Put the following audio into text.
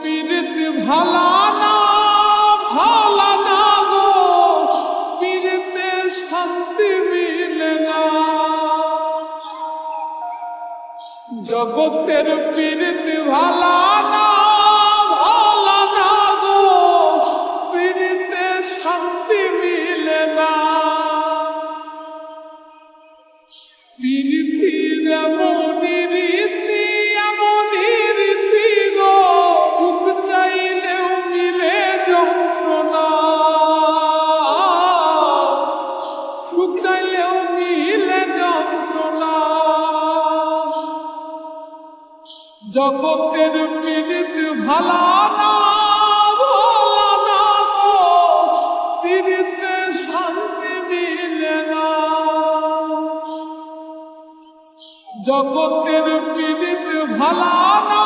পীড়িতি ভালা না ভালা না গো, পীড়িতে শান্তি মিলে না। জগতের পীড়িতি ভালা না ভালা না গো, পীড়িতে শান্তি মিলে না। পীড়িতির এমনই রীতি এমনই রীতি গো, সুখ চাইলেও মিলে যন্ত্রণা, সুখ চাইলেও মিলে যন্ত্রণা। জগতের পীড়িতি ভালা না ভালা না গো, পীড়িতে শান্তি মিলে না। জগতের পীড়িতি ভালা না